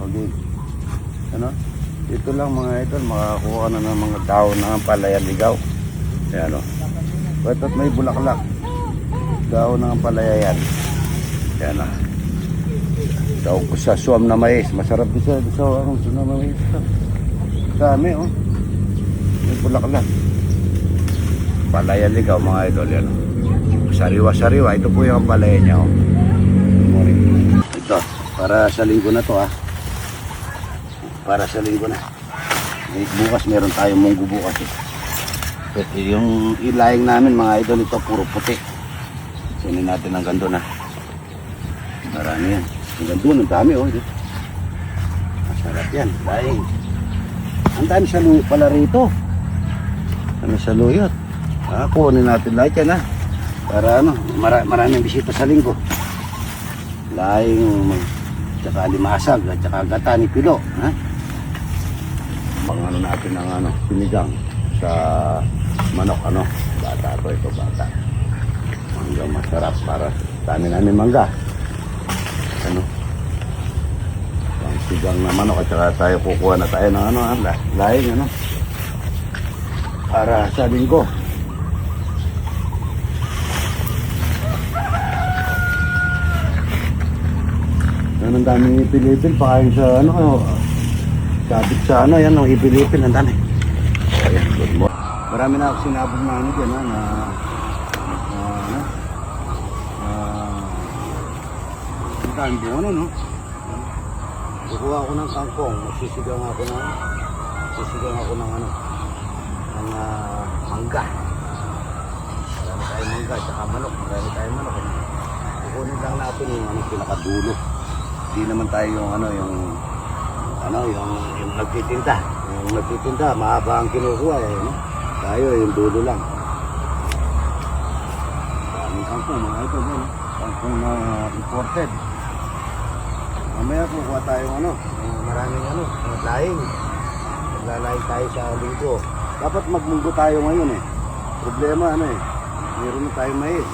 Okay. Ano? Dito lang mga idol, makakuha ka na ng mga daon ng palayan ligaw. Ayan o. Ba't may bulaklak. Daon ng palaya yan. Ayan o. Daw ko sa suwam na mais. Masarap din sa suwam na mais. Dami o. May bulaklak. Palaya ligaw mga idol. Yan o. Sariwa-sariwa. Ito po yung palaya niya o. Ito. Para sa linggo na to ha. Para sa linggo na. Bukas meron tayong munggo bukas eh. But yung ilayang namin mga idol, ito puro puti. Sinin natin ang gando na. Marami yan. Ang gando, ang dami oh. Masarap yan. Laing. Ang dami sa luyo pala rito. Ano sa luyot. Kunin natin lahat yan ha. Para ano, maraming bisita sa linggo. Laing, tsaka limasag, at tsaka gata ni Pilo. Ha? Pangano natin ng ano, sinigang sa manok ano, bata ito bata. Mangga masarap para dami namin mangga. Ano? Ang sigang na manok at saka tayo kukuha na tayo ng ano, laing ano. Para sa linggo. Ang daming ipilipil pakain sa ano, sabit sa ano, yan ang ipilipil, ang dami. Ayan, good morning. Marami na ako sinabog na ano dyan, ang dami po ano, no? Kukuha ako ng kangkong, magsisigang ako ng ano, ng mangga. Marami tayong mangga, tsaka manok, marami tayong manok. Kukunin lang natin yung ano, pinakadulo. Hindi naman tayo yung ano, yung nagtitinda. Yung nagtitinda, mahaba ang kinukuha eh. No? Tayo yung dulo lang. Daming kangkong mga ito, no? Kangkong na imported. Mamaya kukuha tayo ano, maraming ano, laing. Maglalaing tayo sa linggo. Dapat magmunggo tayo ngayon eh. Problema ano eh, meron na tayong mais.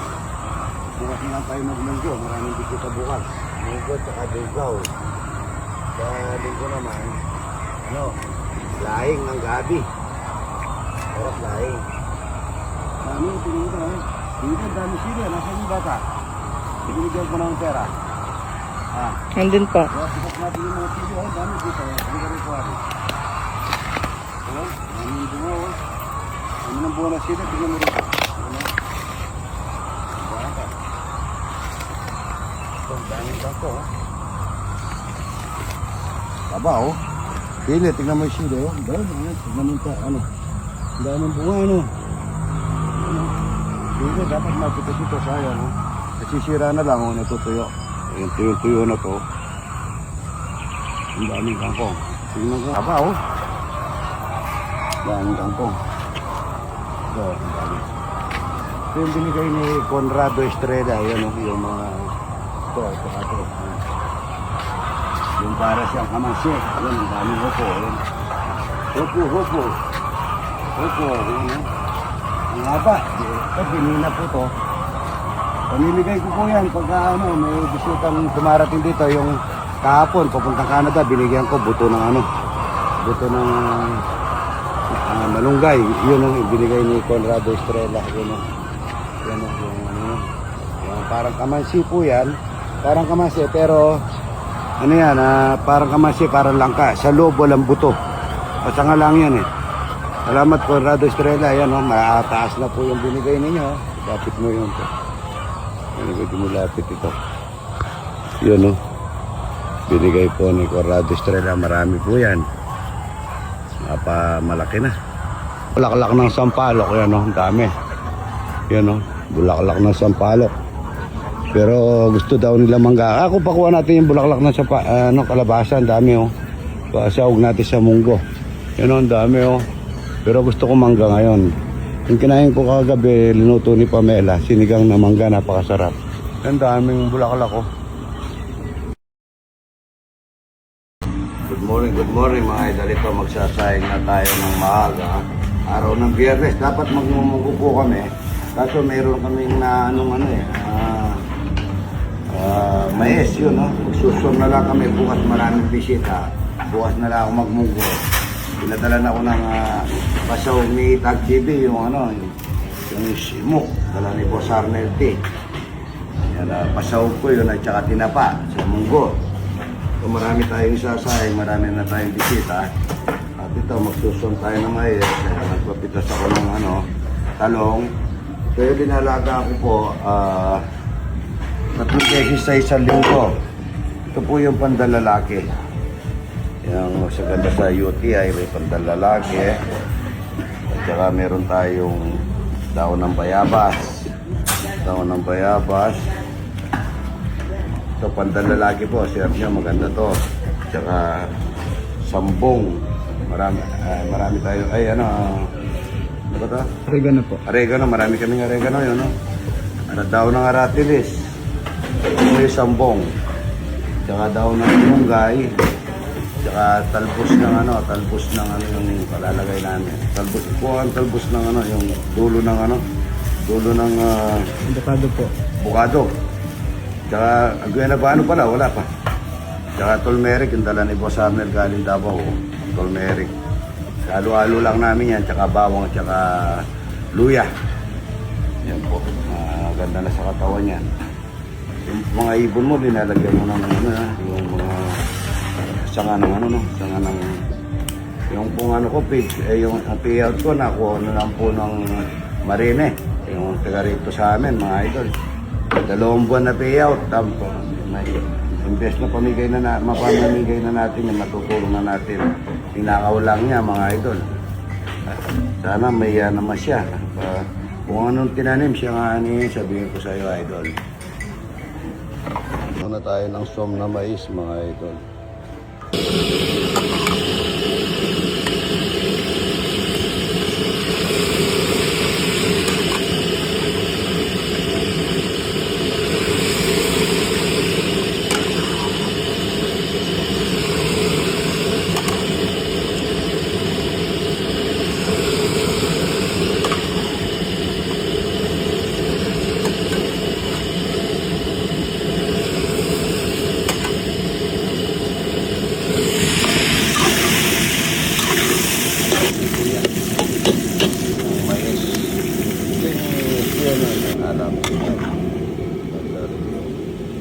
Bukas na lang tayo magmunggo, maraming bisita bukas. Munggo at saka ligaw. Sa linggo naman, ano, laing ng gabi. Sarap laing. Dami, tingin ko eh. Dito, dami sila. Nasaan yung bata? Binigyan ko ng pera. Nandun po. Kaya sikat natin yung mga sila. Dami dito. Hindi ka rin po rin. Dami yung bunga. Dami ng bunga na sila. Tingnan mo rin. Bata. Ang daming bako. Taba oh. Pili, tingnan mo yung sila. Tingnan mo yung ano. Ang daming bunga ano. Pili, dapat magpita-pita sayang. Nasisira na lang oh, natutuyo. Yung tuyo-tuyo na to. Ang daming kangkong. Tingnan ko. Taba oh. Daming kangkong. Ito, ang dami. Ito yung binigay ni Conrado Estrella. Yan oh, yung mga ito. Yung para siyang kamansi. Yan, ang daming hopo. Hopo. Yan oh. Ang haba. Ito, binina po to. Pamimigay ko po yan pagka ano, may bisitang dumarating dito. Yung kahapon, papuntang Canada, binigyan ko buto ng ano. Buto ng malunggay. Yun ang binigay ni Conrado Estrella. Yun ang yung ano. Yung parang kamansi po yan. Parang kamansi, pero ano yan, parang kamansi, parang langka. Sa loob walang buto. Pasanga lang yan eh. Salamat Conrado Estrella. Yan o, mataas na po yung binigay ninyo. Lapit mo yun po. Binigay mo lapit ito. Yun o. Binigay po ni Conrado Estrella. Marami po yan. Malaki na. Bulaklak ng sampalok. Yan o, dami. Yan o, bulaklak ng sampalok. Pero gusto daw nila mangga. Ako pakuha natin yung bulaklak ng kalabasan. Dami oh. Pasawag natin sa munggo. Yan oh, dami oh. Pero gusto ko mangga ngayon. Yung kinain ko kagabi, linuto ni Pamela. Sinigang na mangga, napakasarap. Yan daming bulaklak oh. Good morning mga idol. Ito magsasayang na tayo ng maaga. Araw ng Biyernes. Dapat magmumunggo po kami. Kaso mayroon kaming na mais yun, no? Susun na lang kami, bukas maraming bisita. Bukas na lang ako magmunggo. Pinadala na ako ng pasaw ni Tag TV, yung yung simok, dala ni Boss Arnel T. Yan, pasaw ko yun at saka tinapa sa munggo. So, marami tayong sasay, marami na tayong bisita. At ito, magsusun tayo ng mais. Nagpapitas ako ng talong. Kaya dinalaga ko po, 3 beses sa isang linggo. Ito po yung pandalalaki. Yung magaganda sa UTI, may pandalalaki. At saka meron tayong daon ng bayabas. Daon ng bayabas. Ito pandalalaki po, sir niya, maganda to. At saka sambong. Marami tayo. Ay, ano ba ito? Oregano po. Oregano, marami kaming oregano yun, no? Daon ng aratilis. Ito yung sambong. Tsaka daon ng munggay. Tsaka talbos ng yung palalagay namin. Talbos po ang talbos ng yung dulo ng Avocado po. bukado. Tsaka agwena ba pala, wala pa. Tsaka turmeric, yung dala ni Boss Arnel galing Davao. Turmeric. Halo-halo lang namin yan, tsaka bawang, tsaka luya. Yan po. Ganda na sa katawan yan. Yung mga ibon mo, linalagyan mo ng yung mga sanga ng sanga ng yung pong ko, yung payout ko, nakuha na lang po ng marine. Yung taga rito sa amin, mga idol. 2 buwan na payout. Imbes na mapamamigay na natin, yung matutulong na natin. Tinakaw lang niya, mga idol. Sana may naman siya. Kung anong tinanim siya nga sabihin ko sa iyo, idol. Muna tayo ng som na mais, mga idol.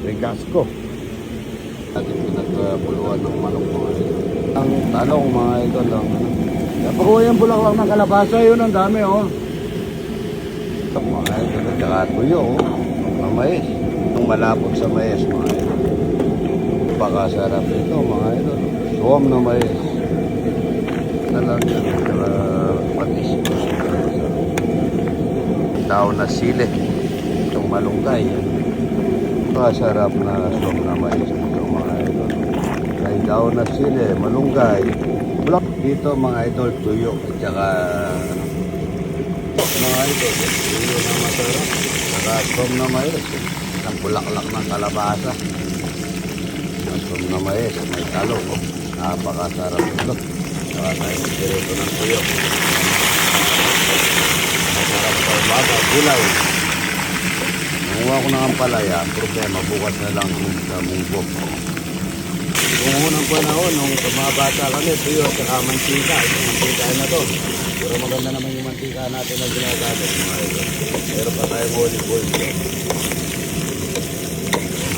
Regasco. Ating pinagpuluan ng manok mga idol. Ang talong mga idol lang. Napakuha yung bulaklak ng kalabasa, yun ang dami Ito mga idol, at saka tuyo ng mais. Ang malapot sa mais mga idol. Pakasarap ito mga idol. Suwam na mais. Talagang patis. Tao na sili. Itong malunggay. Masarap na suwam na mais ito mga idol. May daon na sili, malunggay. Block dito mga idol, tuyo. At saka mga idol, tuyo na masarap. Saka suwam na mais. Ang bulaklak ng kalabasa. Suwam na mais, may talong. Napakasarap ito. Saka tayo direto ng tuyo. Masarap sa umaga, gulay. Nanguha ko ng ampalaya, ang problema, bukas na lang sa munggo. Kung unang panahon, nung mga bata kami, tuyo at saka mantika. Itong mantika na to. Pero maganda naman yung mantika natin na ginagamit. Meron pa tayong olive oil.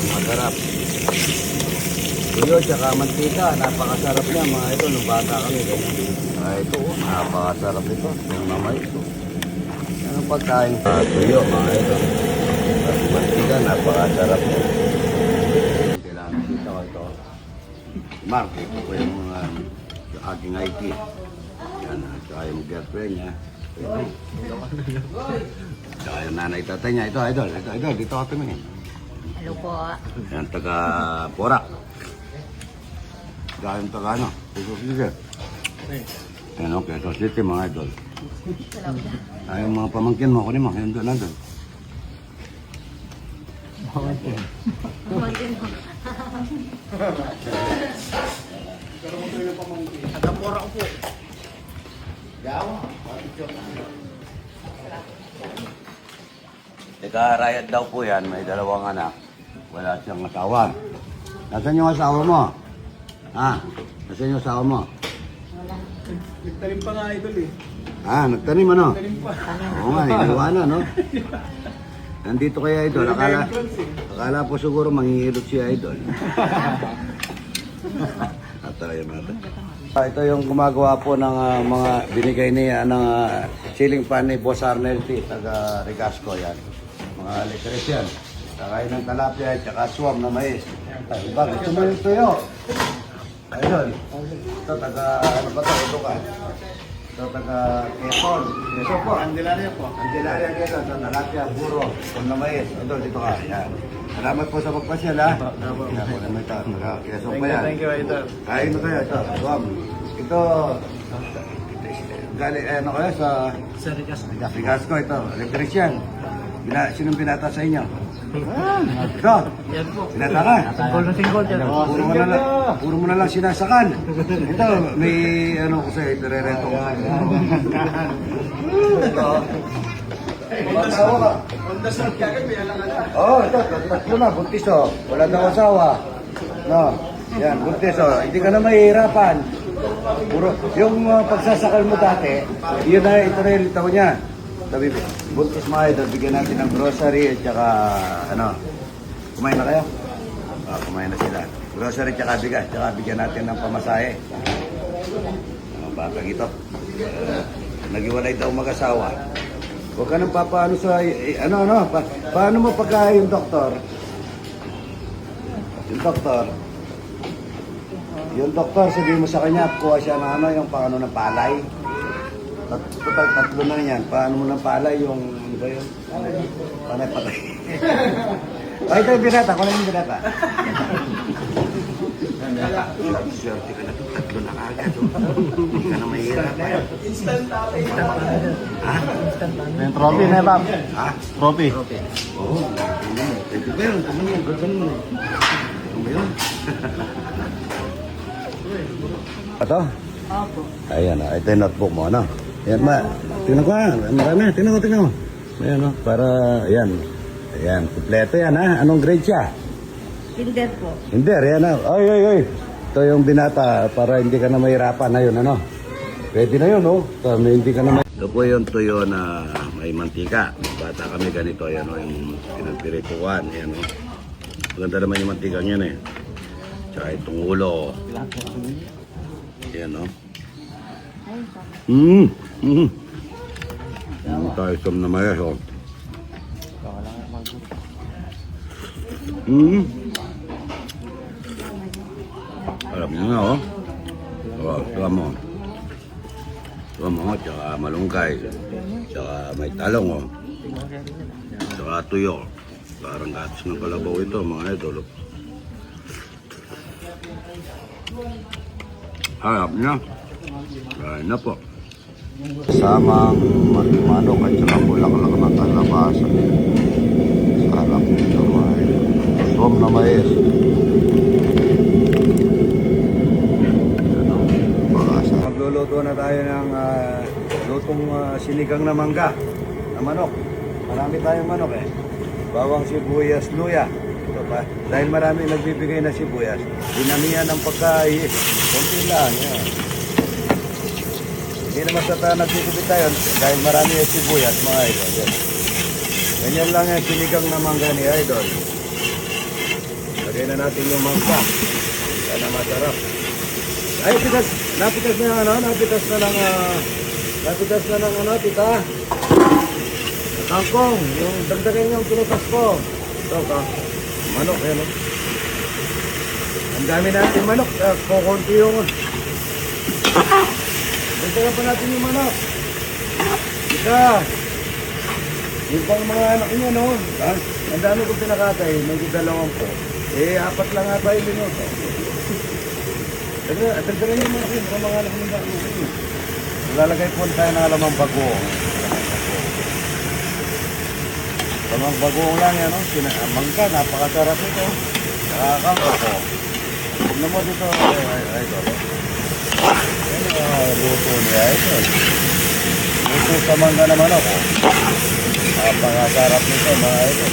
Masarap. Tuyo at saka mantika, napakasarap niya mga ito. Nung bata kami, ito, napakasarap ito. Yung namay ito. Yan ang pagkain. Tuyo mga ito. Mantika, napakasarap niya. Kailangan dito ito. Mark, ito po yung aking IT. Yan, saka yung girlfriend niya. Ito. Saka yung nanay tatay niya. Ito, idol. Dito ka tumingin. Hello po. Yan, taga Porac. Saka yung taga Quezon City. Yan, okay. Quezon City, mga idol. Ay, yung mga pamangkin mo, kunin mo. Yan doon, nandun. Taga-pora ko po. Teka, rayad daw po yan. May 2 anak. Wala siyang asawa. Nasaan yung asawa mo? Ha? Nasaan yung asawa mo? Nagtalim pa nga idol eh. Nagtanim ano? Nagtalim pa. Oo nga, iniwanan, no? Nandito kaya Idol. Akala po siguro mangingilot si Idol. Atay natin. Ito yung gumagawa po ng mga binigay niya ng ceiling fan ni Boss Arnel T. Taga Rigasco yan. Mga lectures yan. Kakain ng talapia at saka swam na mais. Iba, gusto mo yung tuyo? Idol. Ito taga, ano ba ito? Ito ka. Ito taga Quezon. Quezon po. Candelaria po. Candelaria Quezon. Ito talapia, buro, swam na mais. Idol, dito ka. Yan. Salamat po sa pagpasyal ha. Yan po naman ito. Taga Quezon pa yan. Thank you idol. Kain na kayo. Ito, swam. Ito, galing, ano kayo sa Sa Rigas. Rigasco ito. Electrician. Sinong binata sa inyo? Ito. Yan po. Binata ka? Single na single dyan. Puro mo na lang sinasakan. Ito, may ano ko sa'yo, itirereto ko sa'yo. Ito. Asawa ka? On the start kagad may alang ala. Oo, ito, tatlo na, buntis o. Wala daw asawa. No, yan, buntis o. Hindi ka na mahihirapan. Puro, yung pagsasakal mo dati, yun na, ito na yung litaw niya. Sabi, buntis mga idol, bigyan natin ng grocery at saka, ano, kumain na kayo? Kumain na sila. Grocery at saka bigas, tsaka bigyan natin ng pamasahe. Batang ito. Nag-iwalay daw mag-asawa. Huwag ka nang papaano sa, paano mo pagka yung doktor? Yung doktor, sabihin mo sa kanya, kuha siya ng yung paano ng palay. Total, tatlo na yan. Paano mo ng palay yung, ano ba yun? Panay-patay. Ay, ito yung binata. Kung ano yung binata? Swerte ka na ito. Tatlo na agad. Hindi ka na mahirap. Instant tatay. Ha? May trophy na ba? Ha? Trophy. Oo. Ito ba yun? Ito yun. Ito yun. Ito ba yun? Ito? Opo. Ayan, ito yung notebook mo, ano? Ayan, tingnan ko ha. Marami, tingnan ko. Ayan, para, ayan. Ayan, kompleto yan, ha? Anong grade siya? Kinder po. Hindi, ayan na. Ay. Ito yung binata para hindi ka na mahirapan na yun, ano? Pwede na yun, no? So, hindi ka na Ito po yung tuyo na may mantika. Bata kami ganito, ayan, o, yung pinagpirituan, ayan, o. Maganda naman yung mantikang yan, eh. Tsaka itong ulo, ayan, o. Tayo som na mayas, o. Alam niyo nga, oh. Tuwa mo. Tsaka malunggay. Tsaka may talong, oh. Tsaka tuyo. Parang gatos ng kalabaw ito, mga idol. Harap niya. Kain na po. Samang manok at saka bulaklak ng kalabasa. Sarap nito, mga idol. Som na mais. Magluluto na tayo ng lutong sinigang na mangga na manok. Marami tayong manok eh. Bawang sibuyas, luya. Ito pa. Dahil marami nagbibigay na sibuyas, dinamihan ng pagkain. Kunti lang. Yan. Hindi naman sa nagsisibit tayo dahil marami yung sibuyas, mga idol. Yan. Ganyan lang yung sinigang na mangga ni idol. Lagay na natin yung mangga. Sana masarap. Ay, napitas na ng tita. Kangkong, yung dagdagan yung pinutas ko. Ito ka, manok, yan o. Ang dami natin manok, kukunti yung... Dagdagan pa natin yung manok. Ika, yung pang mga anak niya, no? Ang dami kong pinakatay, may dalawang po. Apat lang nga tayo minuto. Dagdagan yung mga kung mga anak ng dami. Lalagay po tayo ng alamang bagoong. Alamang bagoong lang yan, no? Mangga, napakasarap ito. Nakakangkako. Tignan mo dito, idol. Yan luto niya, idol. Luto sa mangga naman ako. Napakasarap nito, mga idol.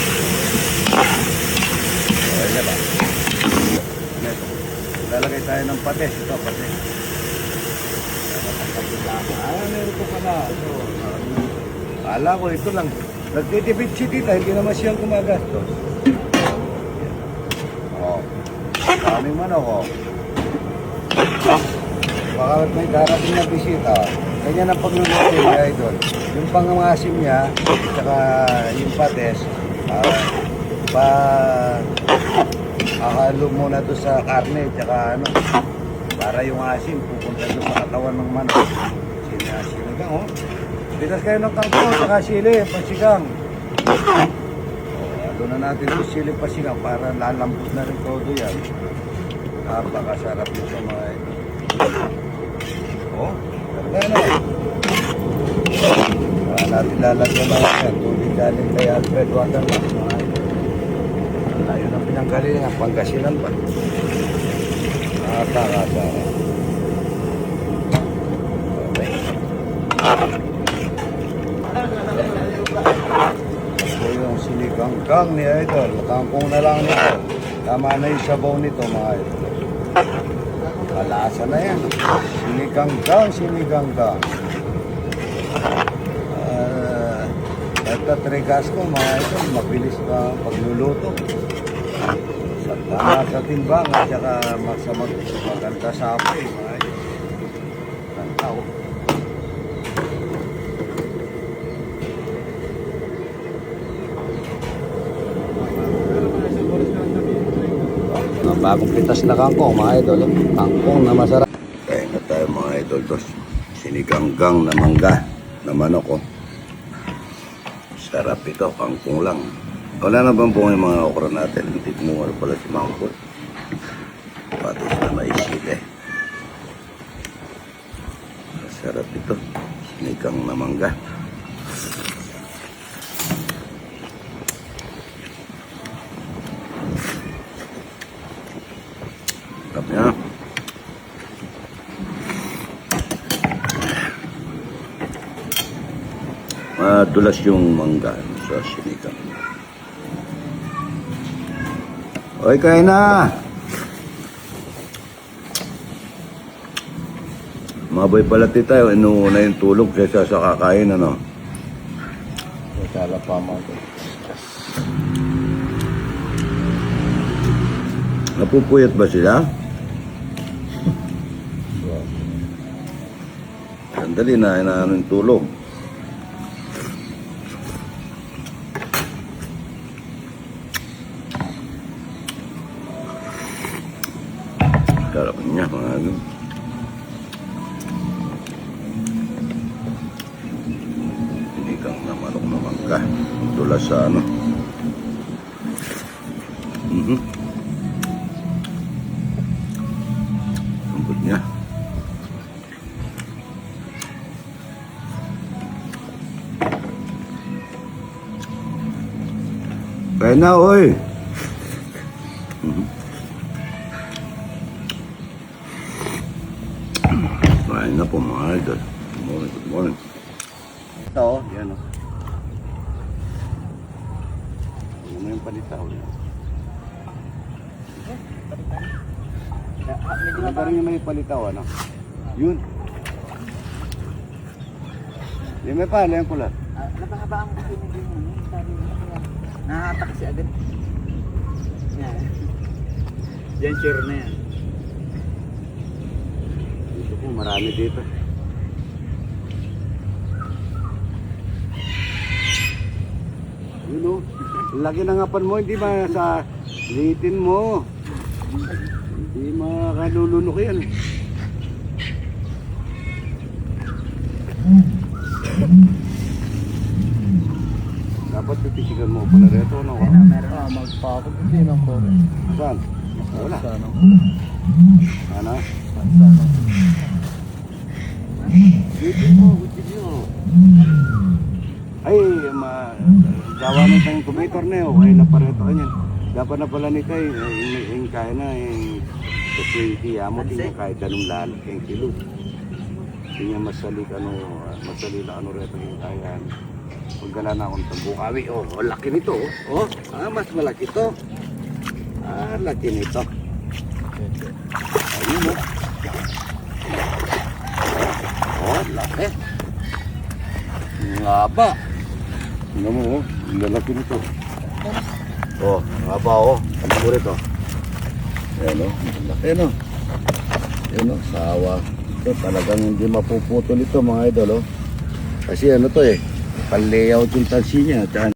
Kaya ba? Ito. Lalagay tayo ng patis. Ito, patis. Meron ko pala. Kala ko ito lang. Nagtitipid si tita, hindi naman siyang gumagastos. Oo. Kaming manok, oh. Baka may darating na bisita. Ganyan ang pagluluto niya, idol. Yung pangangasim niya, tsaka yung pates, ahalo muna to sa karne, tsaka ano, para yung asim, pupunta doon sa katawan ng manok. Sinigang, oh. Pitas kayo ng kangkong, tsaka sili, pasigang. Doon na natin ito sili, pasigang, para lalambot na rin todo yan. Napakasarap nito mga ito. Oh, ganda na. Natin lalagyan na yan. Tubig galing kay Alfred Waterman. Layo ng pinanggalingan, Pangasinan pa. Napakasarap. Okay. Ito yung sinigang-gang ni Idol. Kangkong na lang nito. Tama na yung sabaw nito mga Idol. Malasa na yan. Sinigang-gang. Ito trigas ko mga Idol. Mabilis na pagluluto. Sa timbang at saka maganda sa apoy mga Idol. Tantaw. Bagong pitas na kangkong mga idol. Kangkong na masarap. Kaya na tayo mga idol. Tos. Siniganggang na mangga na manok. Oh. Sarap ito. Kangkong lang. Wala na bang bunga yung mga okra natin? Hindi mo ano pala si Mangkol. Patis na may sili. Sarap ito. Sinigang na mangga. Sarap niya. Madulas yung mangga sa sinigang. Oy, kain na! Maboy pala tayo, inuuna yung tulog kaysa sa kakain, ano? Sala pa mga ito. Napupuyat ba sila? Sandali na, inaano yung tulog. Sarap niya, mga ano. Hindi kang na manok na mangga. Tula sa ano. Lambot niya. Kaya na, oy! Kain na po mga idol. Good morning. Ito, yan o. Ano mo yung palitaw yan? Ano pa rin yung may palitaw, ano? Yun. Yung may pala yung kulat. Napakabaan ko pinag yung ano, sabi mo kaya nahatak kasi agad. Yan. Yan sure na yan. Dito po, marami dito. Yun o. Laki ng ngapan mo, hindi ba sa litin mo. Hindi makalulunok yan. Dapat titisigan mo pala rito, no? Meron. Magpapag din ang kore. Saan? Wala. Ano? Litin mo, gusto nyo. Ay, gawa na tayong incubator na yun. Kaya na pareto ka niyan. Dapat na pala nito yung kaya na yung 20 amo. Tingnan kahit anong lalak yung kilo. Tingnan masalik ano reto yung kaya. Pagkala na akong tambukawi. Oh, laki nito. Oh, mas malaki to. Ah, laki nito. Ayun o. Oh, laki. Ang haba. Tingnan mo, oh. Ang lalaki nito. Oh, ang haba, oh. Ang kurit, oh. Ayan, oh. Ang laki, no? Ayan, oh. Sawa. Ito, talagang hindi mapuputol ito, mga idol, oh. Kasi ano to, eh. Pan-layout yung tansi niya.